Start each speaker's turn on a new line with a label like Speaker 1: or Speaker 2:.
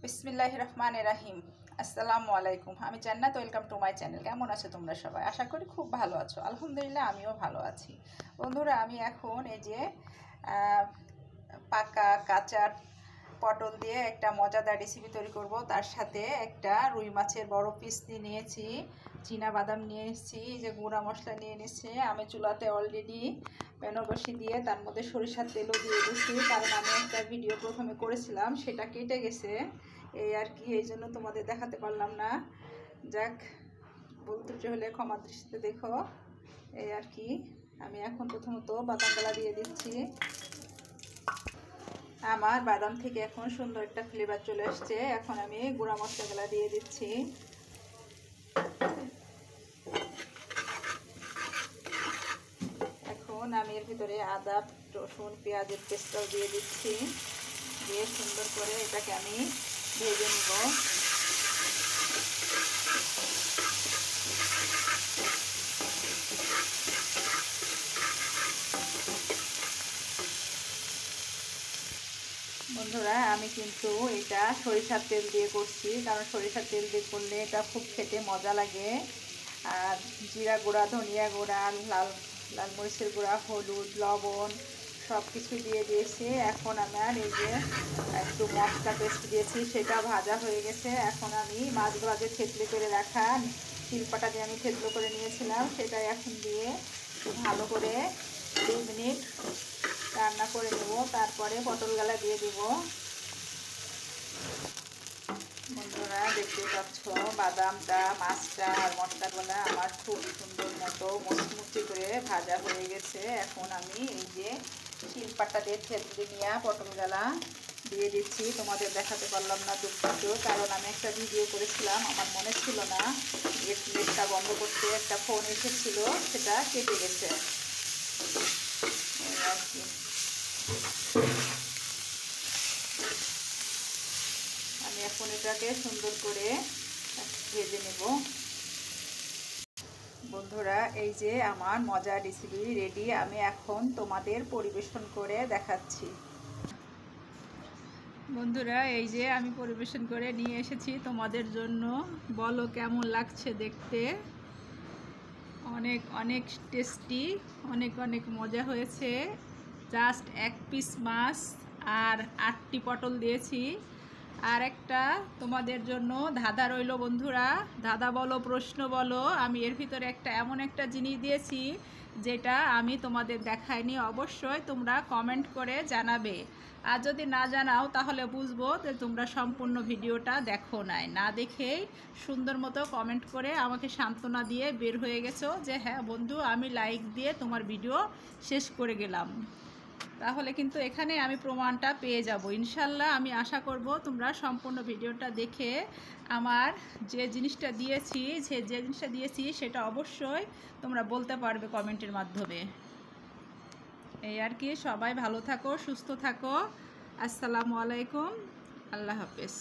Speaker 1: বিসমিল্লাহির রহমানির রহিম। আসসালামু আলাইকুম। আমি জান্নাত, ওয়েলকাম টু মাই চ্যানেল। কেমন আছো তোমরা সবাই? আশা করি খুব ভালো আছো। আলহামদুলিল্লাহ আমিও ভালো আছি। বন্ধুরা, আমি এখন এই যে পাকা কাঁচা পটল দিয়ে একটা মজাদার রেসিপি তৈরি করব। তার সাথে একটা রুই মাছের বড় পিস নিয়েছি, চীনা বাদাম নিয়ে এসেছি, যে গুঁড়া মশলা নিয়ে নিয়েছি। আমি চুলাতে অলরেডি প্যান বসিয়ে দিয়ে তার মধ্যে সরিষার তেলও দিয়ে দিচ্ছি, কারণ আমি একটা ভিডিও প্রথমে করেছিলাম, সেটা কেটে গেছে এই আর কি, এই জন্য তোমাদের দেখাতে পারলাম না। যাক, বলতে হলে ক্ষমা দৃষ্টিতে দেখো, এই আর কি। আমি এখন প্রথমত বাদামগুলা দিয়ে দিচ্ছি। আমার বাদাম থেকে এখন সুন্দর একটা ফ্লেভার চলে আসছে। এখন আমি গুঁড়া মশলাগুলা দিয়ে দিচ্ছি। এখন আমি এর ভিতরে আদা, রসুন, পেঁয়াজের পেস্টটাও দিয়ে দিচ্ছি। দিয়ে সুন্দর করে এটাকে আমি ভেজে নেব। বন্ধুরা, আমি কিন্তু এটা সরিষার তেল দিয়ে করছি, কারণ সরিষার তেল দিয়ে করলে এটা খুব খেতে মজা লাগে। আর জিরা গুঁড়া, ধনিয়া গুঁড়া, লাল মরিচের গুঁড়া, হলুদ, লবণ সব কিছু দিয়ে দিয়েছি। এখন আমার এই যে একটু মশলা পেস্ট দিয়েছি, সেটা ভাজা হয়ে গেছে। এখন আমি মাছগুলো যে থেতলে করে রাখা শিলপাটা দিয়ে আমি থেতলো করে নিয়েছিলাম, সেটাই এখন দিয়ে ভালো করে 2 মিনিট রান্না করে নেব। তারপরে পটলগুলা দিয়ে দিব। বন্ধুরা, দেখতে পাচ্ছ বাদামটা, মাছটা আর মশলাগুলা আমার খুব সুন্দর মতো মুচমুচি করে ভাজা হয়ে গেছে। এখন আমি এই যে শিলপাটা দিয়ে থেতলে নিয়ে পটলগুলা দিয়ে দিচ্ছি। তোমাদের দেখাতে পারলাম না, দুঃখিত, কারণ আমি একটা ভিডিও করেছিলাম, আমার মনে ছিল না। নেটটা বন্ধ করতে একটা ফোন এসেছিল, সেটা কেটে গেছে আর কি। আমি এখন এটাকে সুন্দর করে ভেজে নেব। বন্ধুরা, এই যে আমার মজার রেসিপি রেডি। আমি এখন তোমাদের পরিবেশন করে দেখাচ্ছি। বন্ধুরা, এই যে আমি পরিবেশন করে নিয়ে এসেছি তোমাদের জন্য। বলো কেমন লাগছে দেখতে? অনেক অনেক টেস্টি, অনেক অনেক মজা হয়েছে। জাস্ট 1 পিস মাছ আর 8টি পটল দিয়েছি। আর একটা তোমাদের জন্য ধাঁধা রইল বন্ধুরা। ধাঁধা বলো, প্রশ্ন বলো। আমি এর ভিতরে এমন একটা জিনিস দিয়েছি যেটা আমি তোমাদের দেখাইনি। অবশ্যই তোমরা কমেন্ট করে জানাবে। আর যদি না জানাও তাহলে বুঝবো যে তোমরা সম্পূর্ণ ভিডিওটা দেখো নাই। না দেখেই সুন্দর মতো কমেন্ট করে আমাকে সান্ত্বনা দিয়ে বের হয়ে গেছো যে হ্যাঁ বন্ধু, আমি লাইক দিয়ে তোমার ভিডিও শেষ করে গেলাম। তাহলে কিন্তু এখানে আমি প্রমাণটা পেয়ে যাব ইনশাল্লাহ। আমি আশা করব তোমরা সম্পূর্ণ ভিডিওটা দেখে আমার যে জিনিসটা দিয়েছি সেটা অবশ্যই তোমরা বলতে পারবে কমেন্টের মাধ্যমে। এই আর কি। সবাই ভালো থাকো, সুস্থ থাকো। আসসালামু আলাইকুম, আল্লাহ হাফেজ।